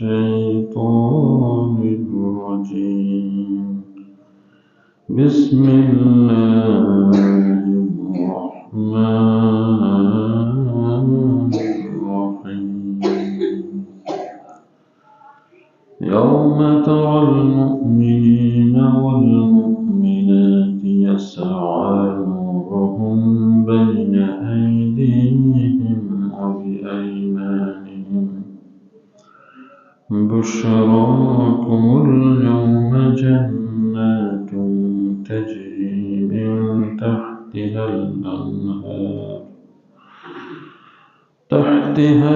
الشيطان الرجيم. بسم الله الرحمن الرحيم. يوم ترى المؤمنين والمؤمنات يسعى نورهم بين أيديهم وبأيمانهم بشراكم اليوم جنات تجري من تحتها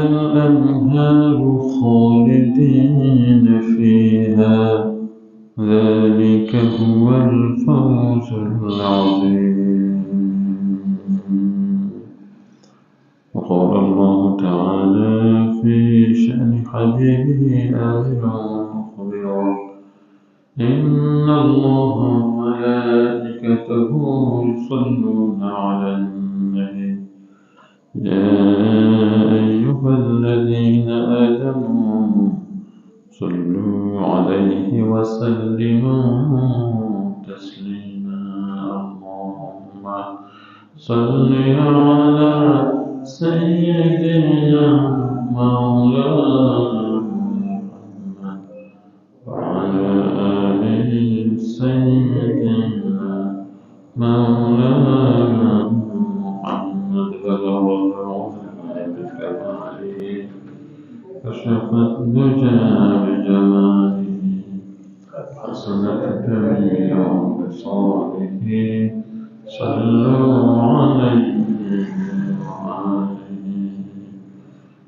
الأنهار خالدين فيها ذلك هو الفوز العظيم. وقال الله تعالى في شأن حبيبه آمرا مخبرا: إن الله وملائكته يصلون على النبي يا أيها الذين آمنوا صلوا عليه وسلموا تسليما. اللهم صل على سيدنا مولانا محمد وعلى آل سيدنا مولانا محمد. بلغ العظيم بكماله كشف الدجى بجماله حسنت جميع بصاره. صلوا عليه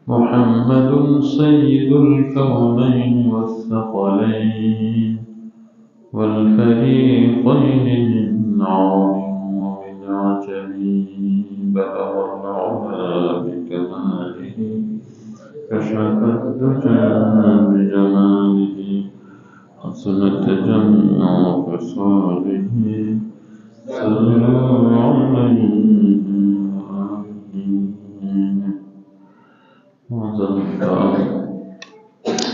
محمد سيد الكونين والثقلين والفريقين من عرب ومن عجم. بلغ العلا بكماله كشف الدجى بجماله حسنت جميع خصاله. صلوا عليه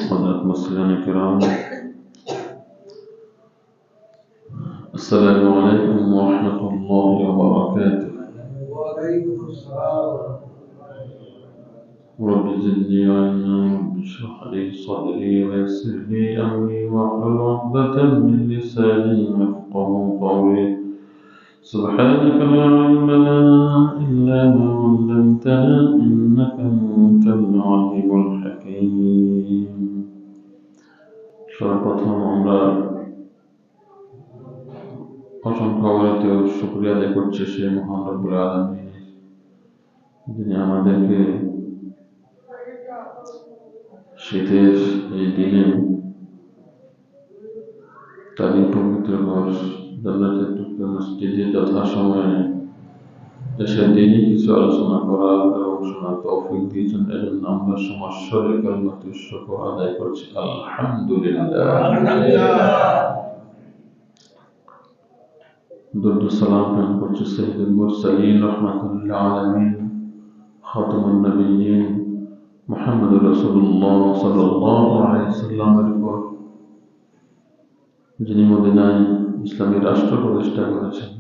حضرات مسلمين الكرام، السلام عليكم ورحمة الله وبركاته. وعليكم السلام. رب زدني علما، رب اشرح لي صدري ويسر لي أمري واحلل عقدة من لساني يفقهوا قولي. سبحانك لا علم لنا إلا ما علمتنا إنك أنت العليم الحكيم. সর্বপ্রথম আমরা অসংখ্য অগণিত শুকরিয়া আদায় করছি সেই মহান রব্বুল আলামিনের, যিনি আমাদেরকে শীতের এই দিনে তারই পবিত্র ঘর জান্নাতুল টুকরা মসজিদে যথাসময়ে এসে দিনই কিছু আলোচনা করার এবং শোনার তৌফিক দিয়েছেন। এজন্য আমরা সমস্বরে কালিমাতুশ শুকর আদায় করছি আলহামদুলিল্লাহ। দুরূদ সালাম প্রেরণ করছি সাইয়্যিদুল মুরসালিন রাহমাতুল লিল আলামিন খাতামুন নবিয়্যিন মুহাম্মদুর রাসূলুল্লাহ সাল্লাল্লাহু আলাইহি ওয়াসাল্লামের উপর, যিনি মদিনায় ইসলামী রাষ্ট্র প্রতিষ্ঠা করেছেন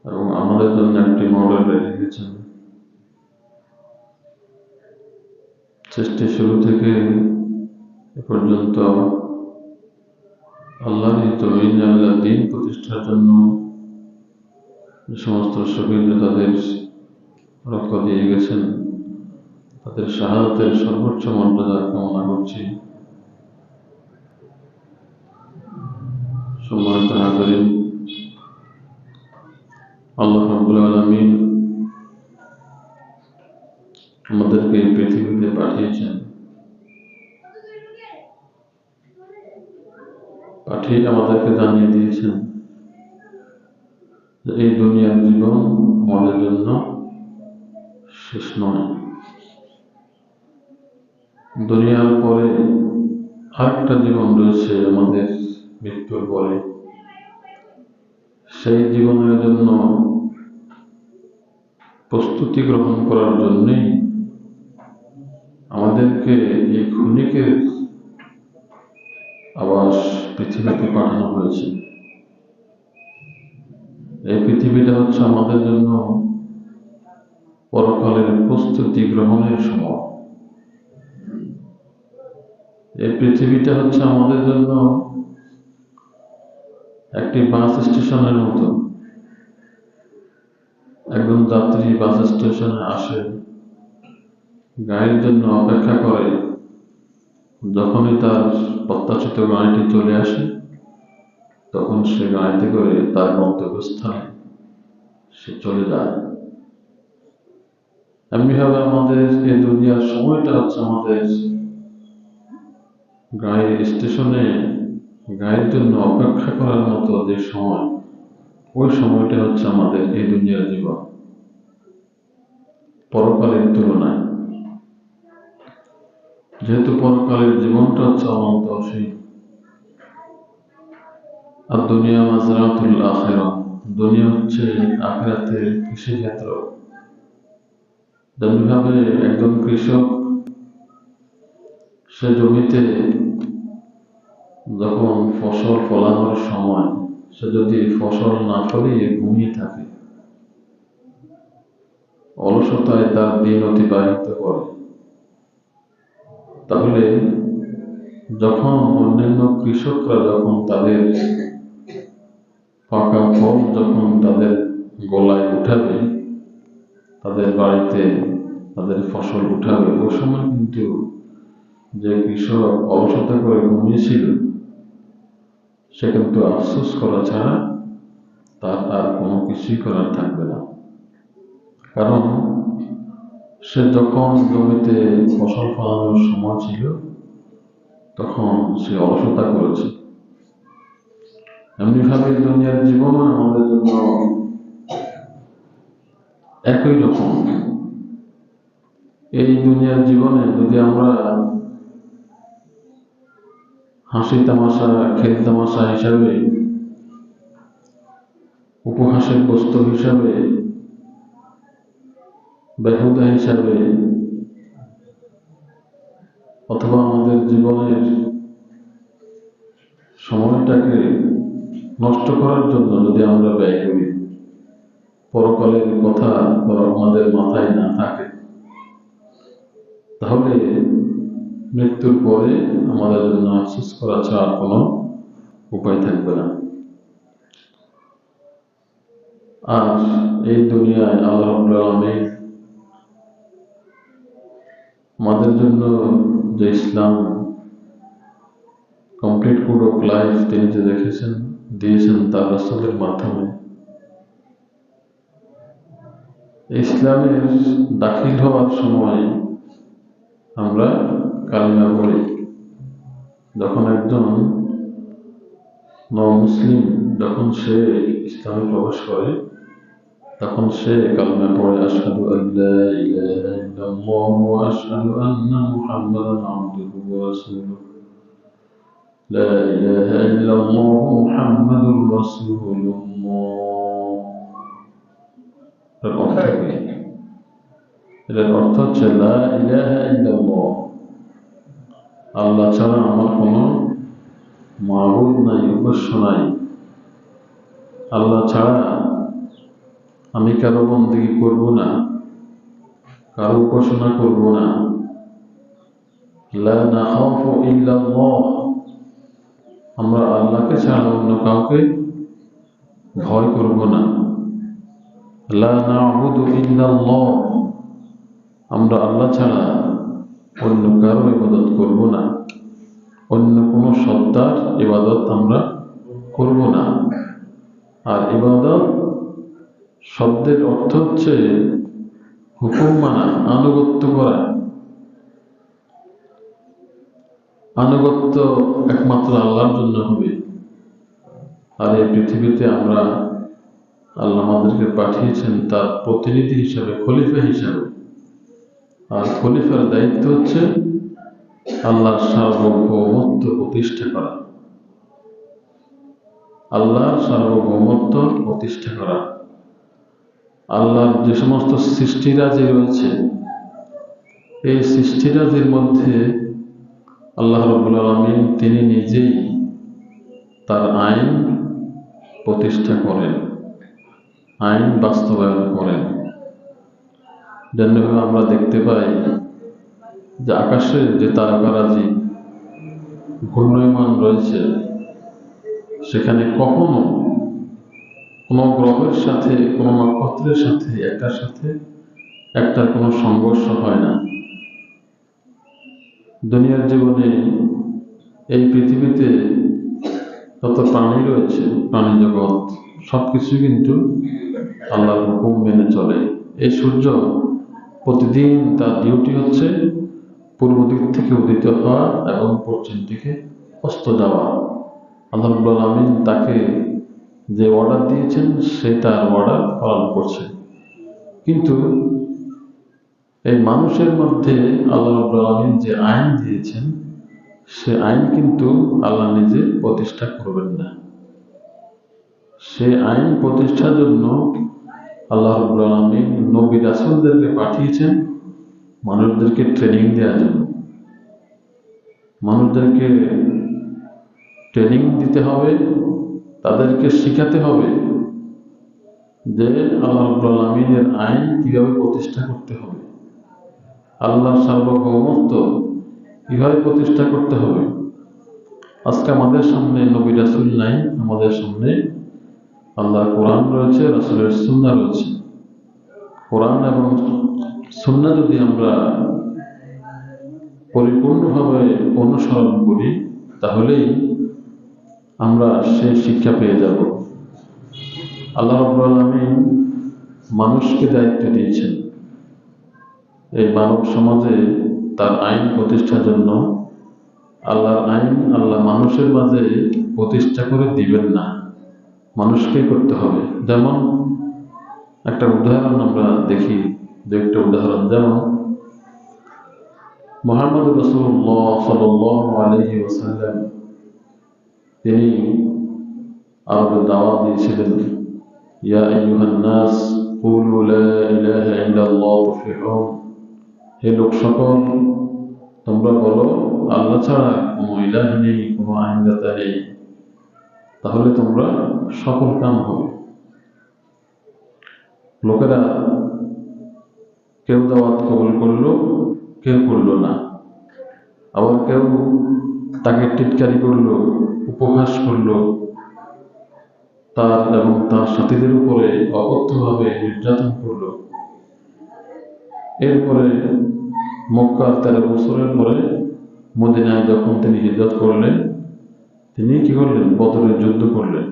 এবং আমাদের জন্য একটি মডেল রেখে গেছেন। সৃষ্টি শুরু থেকে এ পর্যন্ত আল্লাহর জমিনে আল্লাহর দ্বীন প্রতিষ্ঠার জন্য যে সমস্ত শহীদ তাদের রক্ত দিয়ে গেছেন, তাদের শাহাদাতের সর্বোচ্চ মর্যাদা কামনা করছি। সম্মানিত হাজিরিন, আল্লাহ রাব্বুল আলামিন আমাদেরকে এই পৃথিবীতে পাঠিয়েছেন, পাঠিয়ে আমাদেরকে জানিয়ে দিয়েছেন যে এই দুনিয়ার জীবন আমাদের জন্য শেষ নয়। দুনিয়ার পরে আরেকটা জীবন রয়েছে আমাদের মৃত্যুর পরে। সেই জীবনের জন্য প্রস্তুতি গ্রহণ করার জন্যই আমাদের আমাদেরকে এই ক্ষণিকের আবাস পৃথিবীতে পাঠানো হয়েছে। এই পৃথিবীটা হচ্ছে আমাদের জন্য পরকালের প্রস্তুতি গ্রহণের সময়। এই পৃথিবীটা হচ্ছে আমাদের জন্য একটি বাস স্টেশনের মতো। একজন যাত্রী বাস স্টেশনে আসে, গাড়ির জন্য অপেক্ষা করে। যখনই তার প্রত্যাশিত গাড়িটি চলে আসে, তখন সে গাড়িতে করে তার গন্তব্যস্থানে সে চলে যায়। এমনিভাবে আমাদের এই দুনিয়ার সময়টা হচ্ছে আমাদের গাড়ির স্টেশনে গাড়ির জন্য অপেক্ষা করার মতো যে সময়, ওই সময়টা হচ্ছে আমাদের এই দুনিয়ার জীবন পরকালের তুলনায়। যেহেতু পরকালের জীবনটা হচ্ছে অনন্ত অসীম, আর দুনিয়া মাজরাতুল আখিরাহ, দুনিয়া হচ্ছে আখিরাতের কৃষিক্ষেত্র। যেমনিভাবে একজন কৃষক সে জমিতে যখন ফসল ফলানোর সময় সে যদি ফসল না ফলিয়ে ঘুমিয়ে থাকে, অলসতায় তার দিন অতিবাহিত করে, তাহলে যখন অন্যান্য কৃষকরা যখন তাদের পাকা ফল যখন তাদের গলায় উঠাবে, তাদের বাড়িতে তাদের ফসল উঠাবে, ওই সময় কিন্তু যে কৃষক অলসতা করে ঘুমিয়েছিল সে কিন্তু আফসোস করা ছাড়া তার আর কোনো কিছুই করার থাকবে না। কারণ সে যখন জমিতে ফসল ফলানোর সময় ছিল তখন সে অলসতা করেছে। এমনিভাবে দুনিয়ার জীবন আমাদের জন্য একই রকম। এই দুনিয়ার জীবনে যদি আমরা হাসি তামাশা খেল তামাশা হিসাবে, উপহাসের বস্তু হিসাবে, বেহুদা হিসাবে, অথবা আমাদের জীবনের সময়টাকে নষ্ট করার জন্য যদি আমরা ব্যয় করি, পরকালের কথা আমাদের মাথায় না থাকে, তাহলে মৃত্যুর পরে আমাদের জন্য আফসোস করা ছাড়া কোনো উপায় থাকবে না। আর এই দুনিয়ায় আল্লাহ রাব্বুল আলামিন আমাদের জন্য যে ইসলাম কমপ্লিট কোড অফ লাইফ তিনি যে দিয়েছেন তার রাসূলের মাধ্যমে, ইসলামের দাখিল হওয়ার সময় আমরা কালিমা পড়ি। যখন একজন মুসলিম যখন সে ইসলামে প্রবেশ করে, তখন সে কালিমা পড়ে, আশহাদু আল্লা ইলাহা ইল্লাল্লাহ ওয়া আশহাদু আন্না মুহাম্মাদান আবদুহু ওয়া রাসূলুহু, লা ইলাহা ইল্লাল্লাহ মুহাম্মাদুর রাসূলুল্লাহ। এর অর্থ হচ্ছে লা ইলাহা ইল্লাল্লাহ, আল্লাহ ছাড়া আমার কোনো মাবুদ নাই, উপাস্য নাই। আল্লাহ ছাড়া আমি কারো বন্দেগী করব না, কারো উপাসনা করব না। লা নাখাফু ইল্লাল্লাহ, আমরা আল্লাহকে ছাড়া অন্য কাউকে ভয় করব না। লা না'বুদু ইল্লাল্লাহ, আমরা আল্লাহ ছাড়া অন্য কারো ইবাদত করব না, অন্য কোনো সত্তার ইবাদত আমরা করব না। আর ইবাদত শব্দের অর্থ হচ্ছে হুকুম মানা, আনুগত্য করা। আনুগত্য একমাত্র আল্লাহর জন্য হবে। আর এই পৃথিবীতে আমরা আল্লাহ আমাদেরকে পাঠিয়েছেন তার প্রতিনিধি হিসাবে, খলিফা হিসাবে। আর খলিফার দায়িত্ব হচ্ছে আল্লাহর সার্বভৌমত্ব প্রতিষ্ঠা করা, আল্লাহর সার্বভৌমত্ব প্রতিষ্ঠা করা। আল্লাহর যে সমস্ত সৃষ্টিরাজি রয়েছে এই সৃষ্টিরাজির মধ্যে আল্লাহ রাব্বুল আলামিন তিনি নিজেই তার আইন প্রতিষ্ঠা করেন, আইন বাস্তবায়ন করেন। যেভাবে আমরা দেখতে পাই যে আকাশের যে তারকারাজি ঘূর্ণয়মান রয়েছে, সেখানে কখনো কোনো গ্রহের সাথে, কোনো নক্ষত্রের সাথে একটার কোনো সংঘর্ষ হয় না। দুনিয়ার জীবনে এই পৃথিবীতে যত প্রাণী রয়েছে, প্রাণী জগৎ সবকিছু কিন্তু আল্লাহর হুকুম মেনে চলে। এই সূর্য প্রতিদিন তার ডিউটি হচ্ছে পূর্ব দিক থেকে উদিত হওয়া এবং পশ্চিম দিকে অস্ত যাওয়া। আল্লাহ রাব্বুল আলামিন তাকে যে অর্ডার দিয়েছেন সে তার অর্ডার পালন করছে। কিন্তু এই মানুষের মধ্যে আল্লাহ রাব্বুল আলামিন যে আইন দিয়েছেন, সে আইন কিন্তু আল্লাহ নিজে প্রতিষ্ঠা করবেন না। সে আইন প্রতিষ্ঠার জন্য আল্লাহ রাব্বুল আলামিন নবী রাসূলদেরকে পাঠিয়েছেন মানুষদেরকে ট্রেনিং দেওয়ার জন্য। মানুষদেরকে ট্রেনিং দিতে হবে, তাদেরকে শিখাতে হবে যে আল্লাহ রাব্বুল আলামিনের আইন কিভাবে প্রতিষ্ঠা করতে হবে, আল্লাহর সার্বভৌমত্ব কিভাবে প্রতিষ্ঠা করতে হবে। আজকে আমাদের সামনে নবী রাসূল নাই, আমাদের সামনে আল্লাহর কোরআন রয়েছে, রাসূলের সুন্নাহ রয়েছে। কোরআন এবং সুন্নাহ যদি আমরা পরিপূর্ণভাবে অনুসরণ করি, তাহলেই আমরা সেই শিক্ষা পেয়ে যাব। আল্লাহ রাব্বুল আলামিন মানুষকে দায়িত্ব দিয়েছেন এই মানব সমাজে তার আইন প্রতিষ্ঠার জন্য। আল্লাহর আইন আল্লাহ মানুষের মাঝে প্রতিষ্ঠা করে দিবেন না, মানুষকেই করতে হবে। যেমন একটা উদাহরণ আমরা দেখি, একটা উদাহরণ যেমন মুহাম্মদ রাসূলুল্লাহ সাল্লাল্লাহু আলাইহি ওয়াসাল্লাম তিনি আরবে দাওয়াত দিয়েছিলেন, ইয়া আইয়ুহান নাস কুলু লা ইলাহা ইল্লাল্লাহ তুফলিহুন। হে লোক সকল, তোমরা বলো আল্লাহ ছাড়া কোনো ইলাহ নেই, কোনো আইনদাতা নেই, তাহলে তোমরা সফল কাম হবে। লোকেরা কেউ দাওয়াত কবুল করলো, কেউ করলো না। আবার কেউ তাকে টিটকারি করলো, উপহাস করলো, তার এবং তার সাথীদের উপরে অকথ্যভাবে নির্যাতন করলো। এরপরে মক্কার 13 বছরের পরে মদিনায় যখন তিনি হিজরত করলেন, তিনি কি করলেন? বদরের যুদ্ধ করলেন।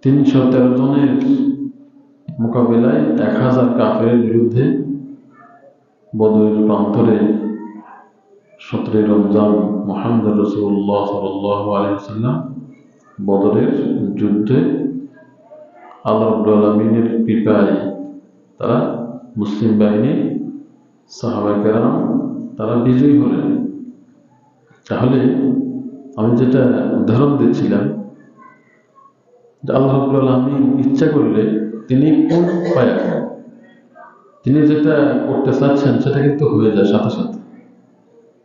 313 জনের মোকাবিলায় 1000 কাফেরের বিরুদ্ধে বদরের প্রান্তরে 17 রমজান মুহাম্মদ রাসূলুল্লাহ সাল্লাল্লাহু আলাইহি ওয়াসাল্লাম বদরের যুদ্ধে আল্লাহ রাব্বুল আলামিনের কৃপায় তারা মুসলিম বাহিনী, সাহাবায়ে কেরাম তারা বিজয়ী হলেন। তাহলে আমি যেটা উদাহরণ দিচ্ছিলাম যে আল্লাহ রাব্বুল আলামিন ইচ্ছা করলে তিনি কোন উপায়, তিনি যেটা করতে চাচ্ছেন সেটা কিন্তু হয়ে যায় সাথে সাথে।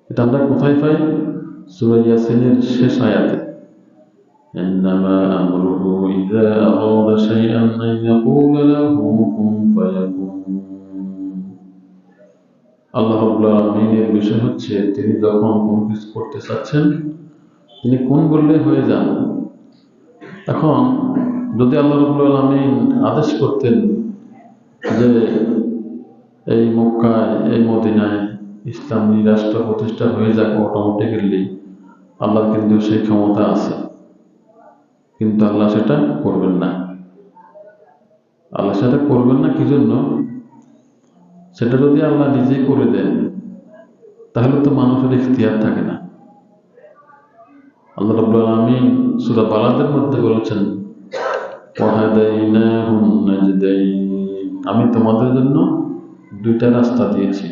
এটা আমরা কোথায় পাই? সূরা ইয়াসিনের শেষ আয়াতে, ইন্নামা আমরুহু ইযা আরাদা শাইআন আন ইয়াকুলা লাহু কুন ফায়াকুন। আল্লাহ রাব্বুল আলামিনের বিষয় হচ্ছে তিনি যখন কোনো কিছু করতে চাচ্ছেন, তিনি কোন বললে হয়ে যান। এখন যদি আল্লাহ রাব্বুল আলামিন আদেশ করতেন যে এই মক্কায়, এই মদিনায় ইসলামী রাষ্ট্র প্রতিষ্ঠা হয়ে যাক অটোমেটিক্যালি, আল্লাহর কিন্তু সেই ক্ষমতা আছে, কিন্তু আল্লাহ সেটা করবেন না। আল্লাহ সেটা করবেন না কি জন্য? সেটা যদি আল্লাহ নিজেই করে দেন তাহলে তো মানুষের ইখতিয়ার থাকে না। আল্লাহ রাব্বুল আলামিন সূরা বালাদের মধ্যে বলেছেন, ওয়াহাদাইনাহুন নাজদাইন, আমি তোমাদের জন্য 2টা রাস্তা দিয়েছি,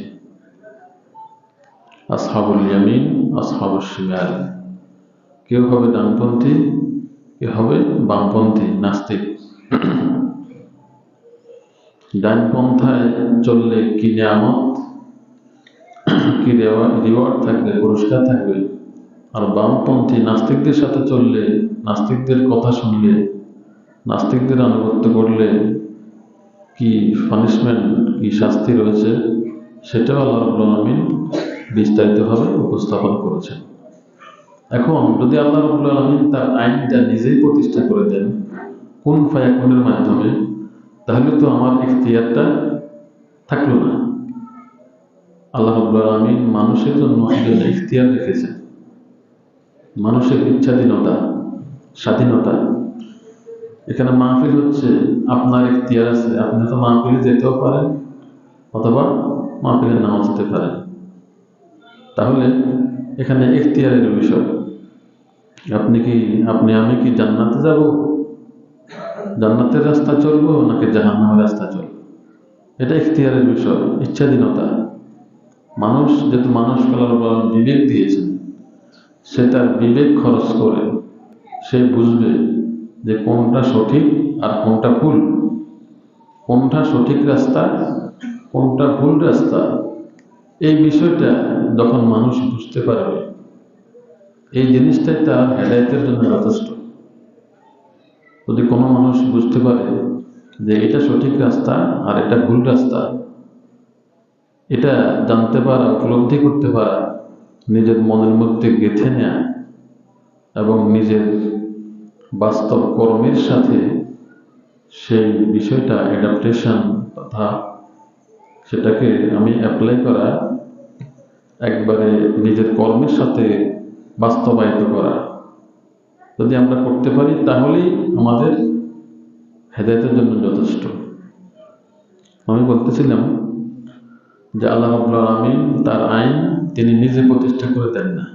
আসহাবুল ইয়ামিন, আসহাবুশ শিমাল। কেউ হবে ডানপন্থী, কেউ হবে বামপন্থী, নাস্তিক। ডান পন্থায় চললে কি নিয়ামত, কি রিওয়ার্ড থাকবে, পুরস্কার থাকবে। আর বামপন্থী নাস্তিকদের সাথে চললে, নাস্তিকদের কথা শুনলে, নাস্তিকদের আনুগত্য করলে কি পানিশমেন্ট, কি শাস্তি রয়েছে, সেটাও আল্লাহ রাব্বুল আলামিন বিস্তারিতভাবে উপস্থাপন করেছেন। এখন যদি আল্লাহ রাব্বুল আলামিন তার আইনটা নিজেই প্রতিষ্ঠা করে দেন কুন ফায়াকুনের মাধ্যমে, তাহলে তো আমার ইখতিয়ারটা থাকলো না। আল্লাহ রাব্বুল আলামিন মানুষের জন্য ইখতিয়ার রেখেছেন, মানুষের ইচ্ছাধীনতা, স্বাধীনতা। এখানে মাহফিল হচ্ছে, আপনার ইখতিয়ার আছে, আপনি তো মাহফিলে যেতেও পারেন অথবা মাহফিলে নাও যেতে পারেন। তাহলে এখানে ইখতিয়ারের বিষয়। আমি কি জান্নাতে যাব, জান্নাতের রাস্তা চলবো নাকি জাহান্নামের রাস্তা চলবো, এটা ইখতিয়ারের বিষয়, ইচ্ছাধীনতা। যেহেতু মানুষকে আল্লাহ রাব্বুল আলামিন বিবেক দিয়েছেন, সে তার বিবেক খরচ করে সে বুঝবে যে কোনটা সঠিক আর কোনটা ভুল, কোনটা সঠিক রাস্তা, কোনটা ভুল রাস্তা। এই বিষয়টা যখন মানুষ বুঝতে পারবে, এই জিনিসটাই তার হেদায়েতের জন্য যথেষ্ট। যদি কোনো মানুষ বুঝতে পারে যে এটা সঠিক রাস্তা আর এটা ভুল রাস্তা, এটা জানতে পারা, উপলব্ধি করতে পারা, নিজের মনের মধ্যে গেঁথে নেয়া এবং নিজের বাস্তব কর্মের সাথে সেই বিষয়টা অ্যাডাপ্টেশন তথা সেটাকে আমি অ্যাপ্লাই করা, একবারে নিজের কর্মের সাথে বাস্তবায়িত করা, যদি আমরা করতে পারি তাহলেই আমাদের হেদায়েতের জন্য যথেষ্ট। আমি বলতেছিলাম যে আল্লাহ রাব্বুল আলামিন তার আইন তিনি নিজে প্রতিষ্ঠা করে দেন না।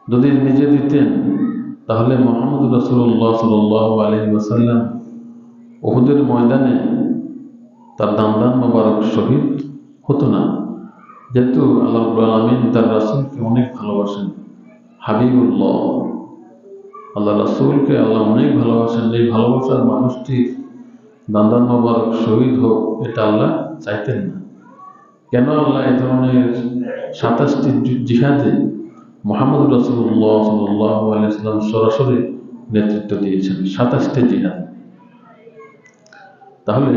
যদি নিজে দিতেন তাহলে মুহাম্মদ রাসূলুল্লাহ সাল্লাল্লাহু আলাইহি ওয়াসাল্লাম উহুদের ময়দানে তার দান্দান মোবারক শহীদ হতো না। যেহেতু আল্লাহ রাব্বুল আলামিন তার রাসূলকে অনেক ভালোবাসেন, হাবিবুল্লাহ, আল্লাহ রাসূলকে আল্লাহ অনেক ভালোবাসেন। এই ভালোবাসার মানুষটির দান্দান মোবারক শহীদ হোক, এটা আল্লাহ চাইতেন না। কেন আল্লাহ এই ধরনের 27টি জিহাদে মুহাম্মদ রাসূলুল্লাহ সাল্লাল্লাহু আলাইহি ওয়াসাল্লাম সরাসরি নেতৃত্ব দিয়েছেন 27টি জিহাদ। তাহলে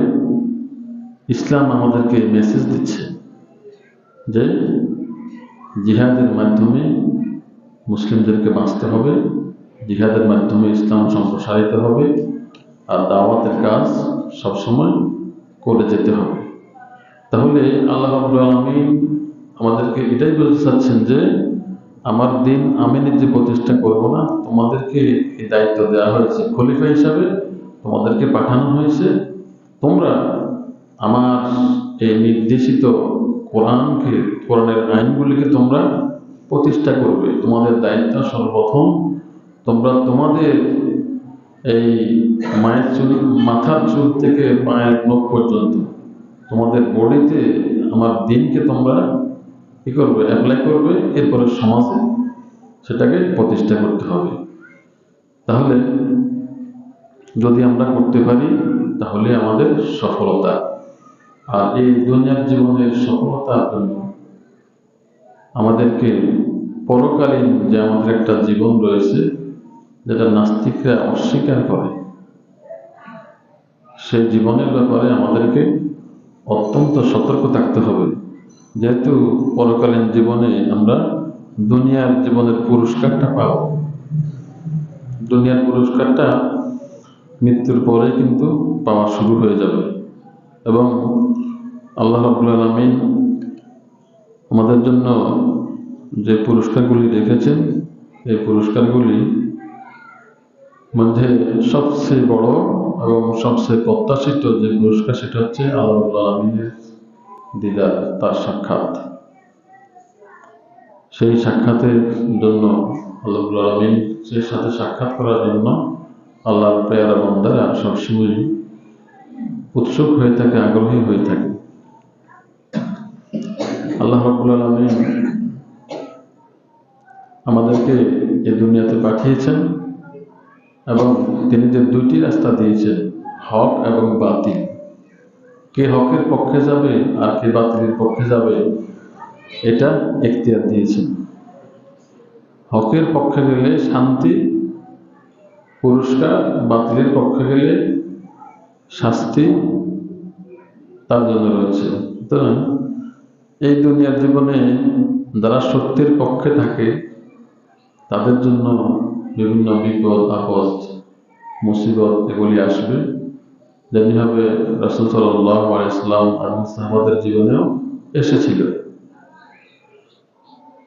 ইসলাম আমাদেরকে মেসেজ দিচ্ছে যে জিহাদের মাধ্যমে মুসলিমদেরকে বাঁচতে হবে, জিহাদের মাধ্যমে ইসলাম সম্প্রসারিত হবে, আর দাওয়াতের কাজ সবসময় করে যেতে হবে। তাহলে আল্লাহ রাব্বুল আলামিন আমাদেরকে এটাই বলতে চাচ্ছেন যে আমার দিন আমি নিজে প্রতিষ্ঠা করব না, তোমাদেরকে এই দায়িত্ব দেওয়া হয়েছে, খলিফা হিসাবে তোমাদেরকে পাঠানো হয়েছে। তোমরা আমার এই নির্দেশিত কোরআনের আইনগুলিকে তোমরা প্রতিষ্ঠা করবে। তোমাদের দায়িত্ব সর্বপ্রথম তোমরা তোমাদের এই মাথার চুল থেকে পায়ের নখ পর্যন্ত তোমাদের বডিতে আমার দিনকে তোমরা কি করবে, অ্যাপ্লাই করবে। এরপরে সমাজে সেটাকে প্রতিষ্ঠা করতে হবে। তাহলে যদি আমরা করতে পারি তাহলে আমাদের সফলতা। আর এই দুনিয়ার জীবনের সফলতার জন্য আমাদেরকে পরকালীন যে আমাদের একটা জীবন রয়েছে, যেটা নাস্তিকরা অস্বীকার করে, সেই জীবনের ব্যাপারে আমাদেরকে অত্যন্ত সতর্ক থাকতে হবে। যেহেতু পরকালীন জীবনে আমরা দুনিয়ার জীবনের পুরস্কারটা পাব, দুনিয়ার পুরস্কারটা মৃত্যুর পরে কিন্তু পাওয়া শুরু হয়ে যাবে। এবং আল্লাহ রাব্বুল আলামিন আমাদের জন্য যে পুরস্কারগুলি রেখেছেন, এই পুরস্কারগুলি মধ্যে সবচেয়ে বড় এবং সবচেয়ে প্রত্যাশিত যে পুরস্কার, সেটা হচ্ছে আল্লাহ রাব্বুল আলামিনের দিদার, তার সাক্ষাৎ। সেই সাক্ষাতের জন্য আল্লাহ রাব্বুল আলামিনের সাথে সাক্ষাৎ করার জন্য আল্লাহর পেয়ারা বান্দারা সবসময় উৎসুক হয়ে থাকে, আগ্রহী হয়ে থাকে। আল্লাহ রাব্বুল আলামিন আমাদেরকে এই দুনিয়াতে পাঠিয়েছেন এবং তিনি যে দুইটি রাস্তা দিয়েছেন, হক এবং বাতিল, কে হকের পক্ষে যাবে আর কে বাতিলের পক্ষে যাবে, এটা এখতিয়ার দিয়েছেন। হকের পক্ষে গেলে শান্তি, পুরস্কার, বাতিলের পক্ষে গেলে শাস্তি তার জন্য রয়েছে। সুতরাং এই দুনিয়ার জীবনে যারা সত্যের পক্ষে থাকে তাদের জন্য বিভিন্ন বিপদ আপদ মুসিবত এগুলি আসবে, যেমনিভাবে রাসূল সাল্লাল্লাহু আলাইহি ওয়াসাল্লাম এবং সাহাবাদের জীবনেও এসেছিল।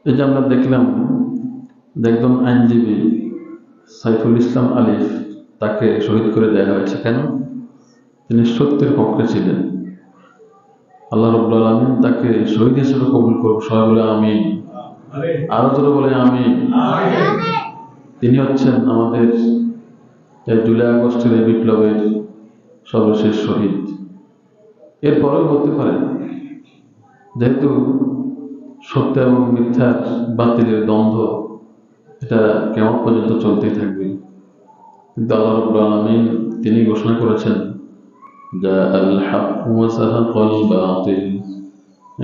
এই যে আমরা দেখলাম যে একজন আইনজীবী সাইফুল ইসলাম আলিফ, তাকে শহীদ করে দেওয়া হয়েছে। কেন? তিনি সত্যের পক্ষে ছিলেন। আল্লাহ রাব্বুল আলামিন তাকে শহীদ হিসেবে কবুল করুক। সবাই বলে আমিন। আরো জোরে বলে আমিন। তিনি হচ্ছেন আমাদের জুলাই আগস্টের এই বিপ্লবের সর্বশেষ শহীদ। এরপরেও হতে পারে, যেহেতু সত্য এবং মিথ্যার বাতিলের দ্বন্দ্ব এটা কেমন পর্যন্ত চলতেই থাকবে। কিন্তু আল্লাহ রাব্বুল আলামিন তিনি ঘোষণা করেছেন জাআল হাক্কু ওয়া যাহাকাল বাতিল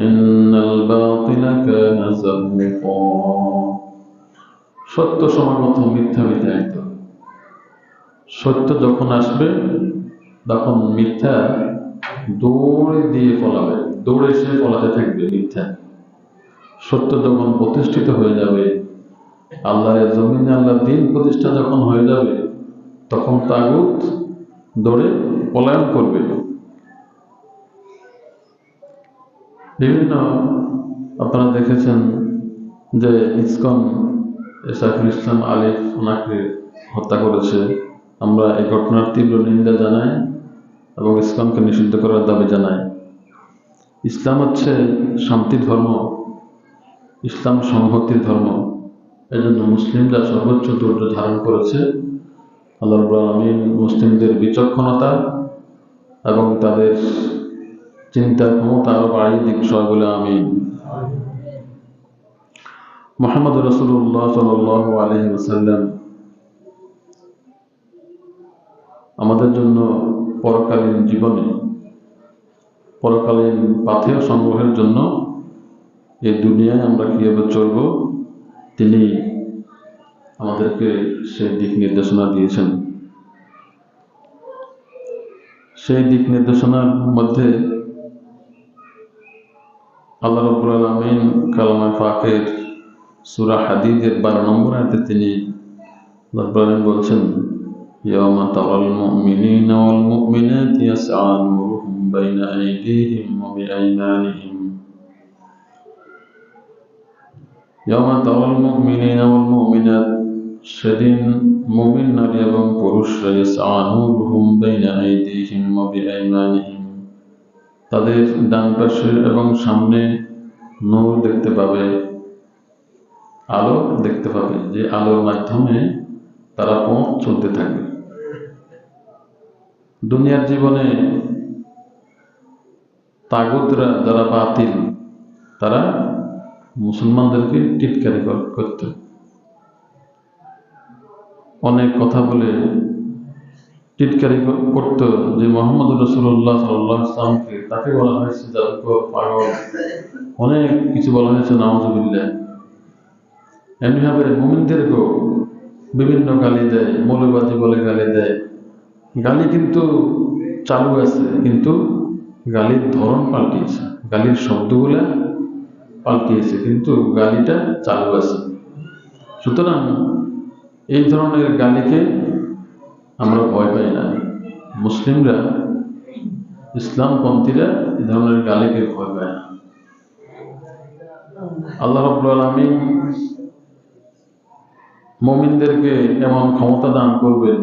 ইন্নাল বাতিলা কানা যাহুকা। সত্য সমাগত, মিথ্যা মিথ্যায়িত। সত্য যখন আসবে তখন মিথ্যা দৌড়ে দিয়ে পলাবে, দৌড়ে এসে পলাতে থাকবে মিথ্যা। সত্য যখন প্রতিষ্ঠিত হয়ে যাবে, আল্লাহর জমিনে আল্লাহর দ্বীন প্রতিষ্ঠা যখন হয়ে যাবে, তখন তাগুত দৌড়ে পলায়ন করবে। বিভিন্ন আপনারা দেখেছেন যে ইসকন সাইফুল ইসলাম আলিফ ওনাকে হত্যা করেছে। আমরা এই ঘটনার তীব্র নিন্দা জানাই এবং ইসকনকে নিষিদ্ধ করার দাবি জানাই। ইসলাম হচ্ছে শান্তির ধর্ম, ইসলাম সংহতির ধর্ম। এই জন্য মুসলিমরা সর্বোচ্চ ধৈর্য ধারণ করেছে। আল্লাহ রাব্বুল আলামিন মুসলিমদের বিচক্ষণতা এবং তাদের চিন্তার ক্ষমতা আরো বাড়িয়ে দিক। সবাই বলে আমিন। মুহাম্মদ রাসূলুল্লাহ সাল্লাল্লাহু আলাইহি ওয়াসাল্লাম আমাদের জন্য পরকালীন জীবনে, পরকালীন পাথেয় সংগ্রহের জন্য এই দুনিয়ায় আমরা কিভাবে চলব তিনি আমাদেরকে সেই দিক নির্দেশনা দিয়েছেন। সেই দিক নির্দেশনার মধ্যে আল্লাহ রাব্বুল আলামিন কালামে পাকের সূরা হাদীদের 12 নম্বর আয়াতে তিনি রাব্বুল আলামিন বলছেন ইয়াওমা তারাল মুমিনিনা ওয়াল মুমিনাতি ইয়াসআ নূরুহুম বাইনা আইদিহিম ওয়া বিআইমানিহিম। ইয়াওমা তারাল মুমিনিনা ওয়াল মুমিনাত, সেদিন মুমিন নারী এবং পুরুষরা ইয়াসআ নূরুহুম বাইনা আইদিহিম ওয়া বিআইমানিহিম, তাদের ডান পাশে এবং সামনে নূর দেখতে পাবে, আলো দেখতে পাবে, যে আলোর মাধ্যমে তারা পথ চলতে থাকবে। দুনিয়ার জীবনে তাগুতরা যারা বাতিল, তারা মুসলমানদেরকে টিটকারি করত, অনেক কথা বলে টিটকারি করত যে মুহাম্মদ রাসূলুল্লাহ সাল্লাল্লাহু আলাইহি ওয়াসাল্লামকে, তাকে বলা হয়েছে জাদুকর, পাগল, অনেক কিছু বলা হয়েছে, নাউযুবিল্লাহ। এমনিভাবে মুমিনদেরকেও বিভিন্ন গালি দেয়, মৌলবাদী বলে গালি দেয়। গালি কিন্তু চালু আছে, কিন্তু গালির ধরন পাল্টিয়েছে, গালির শব্দগুলা পাল্টিয়েছে, কিন্তু গালিটা চালু আছে। সুতরাং এই ধরনের গালিকে আমরা ভয় পাই না। মুসলিমরা, ইসলামপন্থীরা এই ধরনের গালিকে ভয় পায় না। আল্লাহ রাব্বুল আলামিন মুমিনদেরকে এমন ক্ষমতা দান করবেন,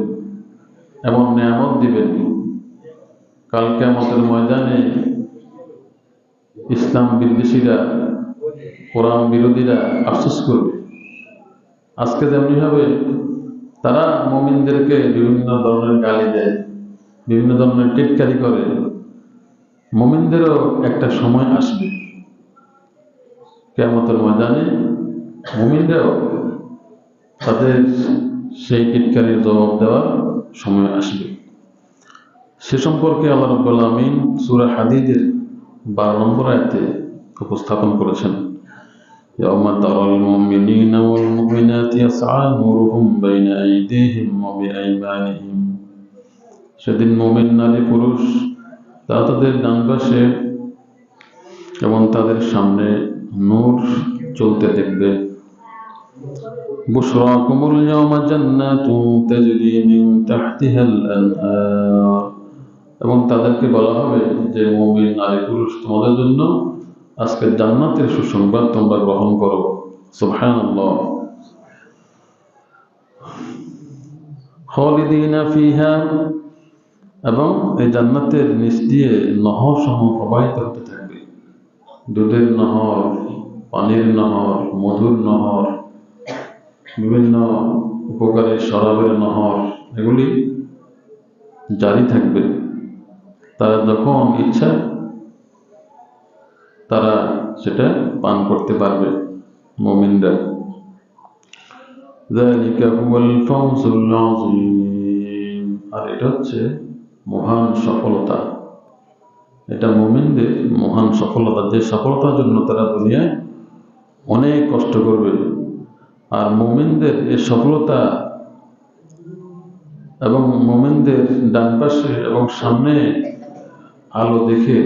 এমন নিয়ামত দিবেন, কাল কিয়ামতের ময়দানে ইসলাম বিদ্বেষীরা, কোরআন বিরোধীরা আফসোস করবে। আজকে যেমনিভাবে তারা মুমিনদেরকে বিভিন্ন ধরনের গালি দেয়, বিভিন্ন ধরনের টিটকারি করে, মুমিনদেরও একটা সময় আসবে কিয়ামতের ময়দানে মুমিনরাও তাদের সেই টিটকারির জবাব দেওয়ার সময় আসবে। সে সম্পর্কে আল্লাহ রাব্বুল আলামিন সূরা হাদীদের 12 নম্বর আয়াতে উপস্থাপন করেছেন। يوم ترى المؤمنين والمؤمنات يسعى نورهم بين أيديهم وبأيمانهم সেদিন মুমিন নারী পুরুষ তারা তাদের ডান পাশে এবং তাদের সামনে নূর চলতে দেখবে। বুশরাকুমুল ইয়াওমা জান্নাতুন তাজরি মিন তাহতিহাল আনহার, এবং তাদেরকে বলা হবে যে মুমিন নারী পুরুষ তোমাদের জন্য আজকে জান্নাতের সুসংবাদ তোমরা গ্রহণ করো। সুবহানাল্লাহ। খালিদিনা ফিহা, এবং এই জান্নাতের নিচ দিয়ে নহর সমূহ প্রবাহিত হতে থাকবে। দুধের নহর, পানির নহর, মধুর নহর, বিভিন্ন উপকারী শরাবের নহর, এগুলি জারি থাকবে। তারা যখন ইচ্ছা তারা সেটা পান করতে পারবে মুমিনরা। যালিকা হুয়াল ফাওজুল আযীম, আর এটা হচ্ছে মহান সফলতা। এটা মুমিনদের মহান সফলতা, যে সফলতার জন্য তারা দুনিয়ায় অনেক কষ্ট করবে। আর মুমিনদের এই সফলতা এবং মুমিনদের ডান পাশে এবং সামনে আলো দেখে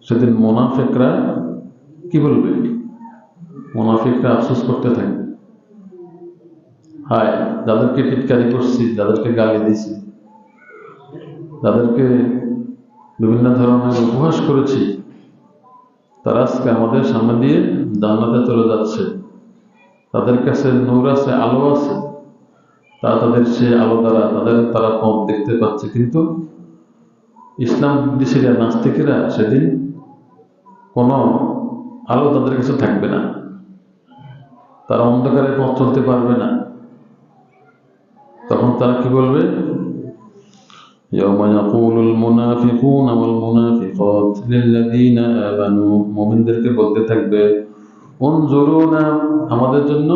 সেদিন মুনাফিকরা কি বলবে? মুনাফিকরা আফসোস করতে থাকবে, হায় যাদেরকে টিটকারি করছি, যাদেরকে গালি দিছি, যাদেরকে বিভিন্ন ধরনের উপহাস করেছি, তারা আজকে আমাদের সামনে দিয়ে জান্নাতে চলে যাচ্ছে। তাদের কাছে নূর আছে, আলো আছে, তাদের সে আলো দ্বারা তারা পথ দেখতে পাচ্ছে। কিন্তু ইসলাম বিদ্বেষীরা, নাস্তিকেরা সেদিন কোনো আলো তাদের কাছে থাকবে না, তারা অন্ধকারে পথ চলতে পারবে না। তখন তারা কি বলবে? يوم يقول المنافقون والمنافقات للذين آمنوا, মুমিনদেরকে বলতে থাকবে উনজুরুনা, আমাদের জন্য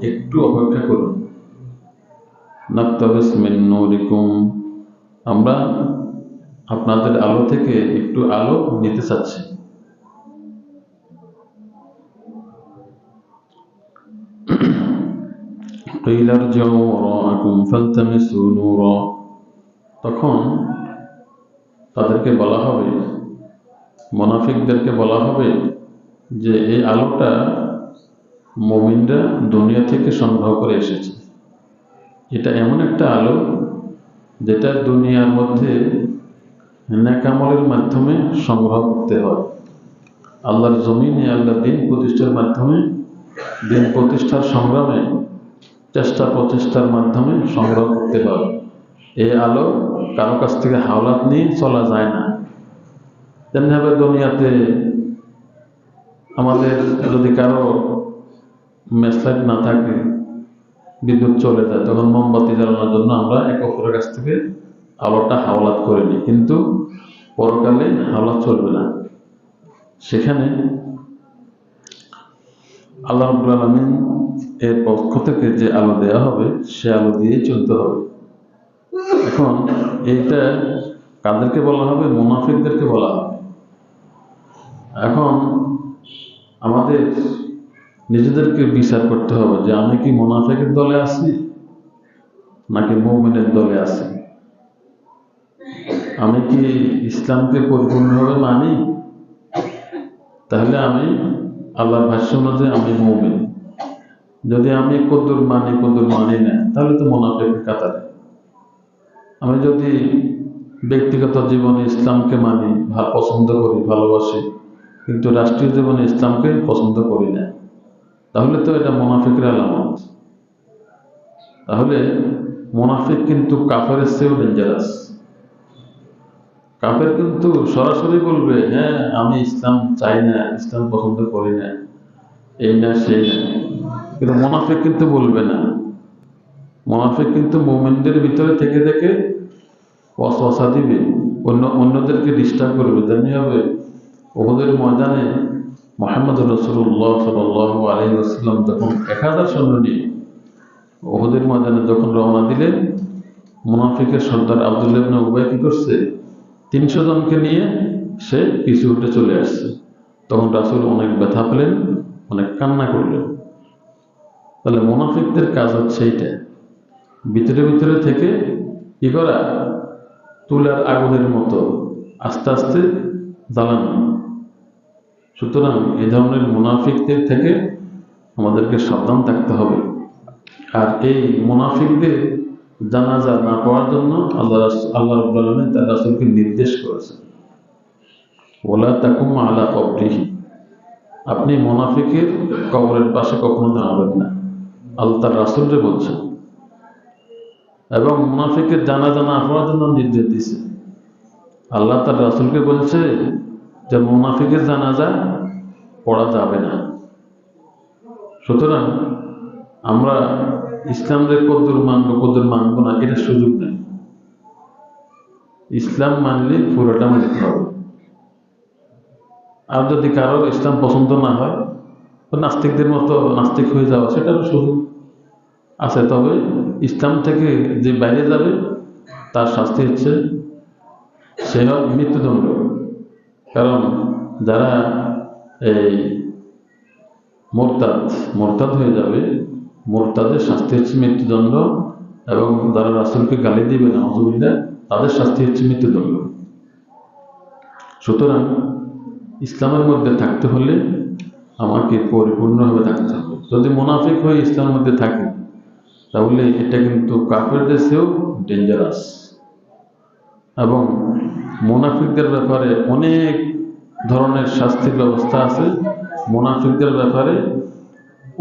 একটু অপেক্ষা করুন, নাকতাবিস মিন নূরিকুম, আমরা আপনাদের আলো থেকে একটু আলো নিতে চাচ্ছি। কিলা ইরজিউ ওয়ারাআকুম ফালতামিসু নূরা, তখন তাদেরকে বলা হবে, মুনাফিকদেরকে বলা হবে যে এই আলোটা মুমিনরা দুনিয়া থেকে সংগ্রহ করে এসেছে। এটা এমন একটা আলো যেটা দুনিয়ার মধ্যে নেক আমলের মাধ্যমে সংগ্রহ করতে হয়। আল্লাহর জমিনে আল্লাহর দিন প্রতিষ্ঠার মাধ্যমে, দিন প্রতিষ্ঠার সংগ্রামে চেষ্টা প্রচেষ্টার মাধ্যমে সংগ্রহ করতে হয়। এই আলো কারো কাছ থেকে হাওলাত নিয়ে চলা যায় না। তেমনিভাবে দুনিয়াতে আমাদের যদি কারো মেসলাইট না থাকে, বিদ্যুৎ চলে যায়, তখন মোমবাতি জ্বালানোর জন্য আমরা একে অপরের কাছ থেকে আলোটা হাওলাত করে নিই। কিন্তু পরকালে হাওলাত চলবে না। সেখানে আল্লাহ রাব্বুল আলামিন এর পক্ষ থেকে যে আলো দেওয়া হবে সে আলো দিয়েই চলতে হবে। এখন এইটা কাদেরকে বলা হবে? মুনাফিকদেরকে বলা হবে। এখন আমাদের নিজেদেরকে বিচার করতে হবে যে আমি কি মুনাফিকের দলে আছি নাকি মুমিনের দলে আছি। আমি কি ইসলামকে পরিপূর্ণভাবে মানি? তাহলে আমি আল্লাহর ভাষ্য অনুযায়ী আমি মুমিন। যদি আমি কদ্দুর মানি না, তাহলে তো মুনাফিকের কাতারে। আমি যদি ব্যক্তিগত জীবনে ইসলামকে মানি, পছন্দ করি, ভালোবাসি, কিন্তু রাষ্ট্রীয় জীবনে ইসলামকে পছন্দ করি না, তাহলে তো এটা মুনাফিকের আলামত। তাহলে মুনাফিক কিন্তু কাফেরের চেয়েও ডেঞ্জারাস। কাফের কিন্তু সরাসরি বলবে, হ্যাঁ আমি ইসলাম চাই না, ইসলাম পছন্দ করি না, এই না সেই না। কিন্তু মুনাফিক কিন্তু বলবে না। মুনাফিক কিন্তু মুমিনদের ভিতরে থেকে থেকে ওয়াসওয়াসা দিবে, অন্যদেরকে ডিস্টার্ব করবে। তেমনি হবে উহুদের ময়দানে মুহাম্মদ রাসূলুল্লাহ সাল্লাল্লাহু আলাইহি ওয়াসাল্লাম যখন 1000 সৈন্য নিয়ে উহুদের ময়দানে যখন রওনা দিলেন, মুনাফিকের সর্দার আব্দুল্লাহ ইবনে উবাই কি করছে? 300 জনকে নিয়ে সে পিছু উঠে চলে আসছে। তখন রাসূল অনেক ব্যথা পেলেন অনেক কান্না করলেন। তাহলে মুনাফিকদের কাজ হচ্ছে এইটা, ভিতরে ভিতরে থেকে কি করা, তুলার আগুনের মতো আস্তে আস্তে জ্বালানো। সুতরাং এই ধরনের মুনাফিকদের থেকে আমাদেরকে সাবধান থাকতে হবে। আর এই মুনাফিকদের জানাজা না পড়ার জন্য আল্লাহ রাব্বুল আলামিন তার রাসূলকে নির্দেশ করেছেন, ওয়ালা তাকুম আলা কবরিহি, আপনি মুনাফিকের কবরের পাশে কখনো দাঁড়াবেন না, আল্লাহ তার রাসূলকে বলছেন। এবং মুনাফিকের জানাজা না পড়ার জন্য নির্দেশ দিয়েছে। আল্লাহ তার রাসূলকে বলছে যে মুনাফিকের জানাজা পড়া যাবে না। সুতরাং আমরা ইসলামের কদ্দুর মানব না, এটা সুযোগ নেই। ইসলাম মানলে পুরোটা মানতে হবে। আর যদি কারো ইসলাম পছন্দ না হয়, তো নাস্তিকদের মতো নাস্তিক হয়ে যাওয়া, সেটারও সুযোগ আছে। তবে ইসলাম থেকে যে বাইরে যাবে তার শাস্তি হচ্ছে সে মৃত্যুদণ্ড। কারণ যারা এই মোরতাদ হয়ে যাবে, মোরতাদের শাস্তি হচ্ছে মৃত্যুদণ্ড। এবং যারা রাসূলকে গালি দিবে নাউযুবিল্লাহ, তাদের শাস্তি হচ্ছে মৃত্যুদণ্ড। সুতরাং ইসলামের মধ্যে থাকতে হলে আমাকে পরিপূর্ণভাবে থাকতে হবে। যদি মুনাফিক হয়ে ইসলামের মধ্যে থাকি, তাহলে এটা কিন্তু কাফেরদের চেয়েও ডেঞ্জারাস। এবং মুনাফিকদের ব্যাপারে অনেক ধরনের শাস্তির ব্যবস্থা আছে। মুনাফিকদের ব্যাপারে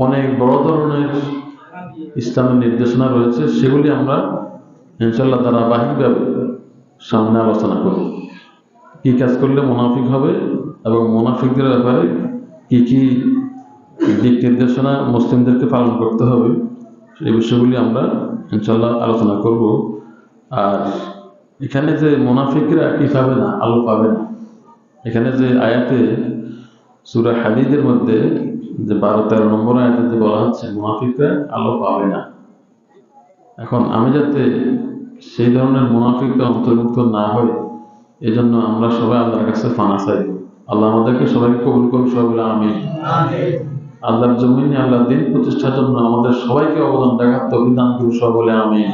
অনেক বড় ধরনের ইসলামের নির্দেশনা রয়েছে, সেগুলি আমরা ইনশাআল্লাহ ধারাবাহিকভাবে সামনে আলোচনা করব। কি কাজ করলে মুনাফিক হবে এবং মুনাফিকদের ব্যাপারে কি কি দিক নির্দেশনা মুসলিমদেরকে পালন করতে হবে, এই বিষয়গুলি আমরা ইনশাআল্লাহ আলোচনা করব। আর এখানে যে মুনাফিকরা কি পাবে না, আলো পাবে না, এখানে যে আয়াতে সূরা হাদীদের মধ্যে যে 12-13 নম্বর আয়াতে যে বলা হচ্ছে মুনাফিকরা আলো পাবে না। এখন আমি যাতে সেই ধরনের মুনাফিকদের অন্তর্ভুক্ত না হই, এজন্য আমরা সবাই আল্লাহর কাছে পানা চাই। আল্লাহ আমাদেরকে সবাইকে কবুল করুন, সবাই বলে আমিন। আল্লাহর জমিনে আল্লাহর দ্বীন প্রতিষ্ঠার জন্য আমাদের সবাইকে অবদান রাখার তৌফিক দান করুন, সবাই বলে আমিন।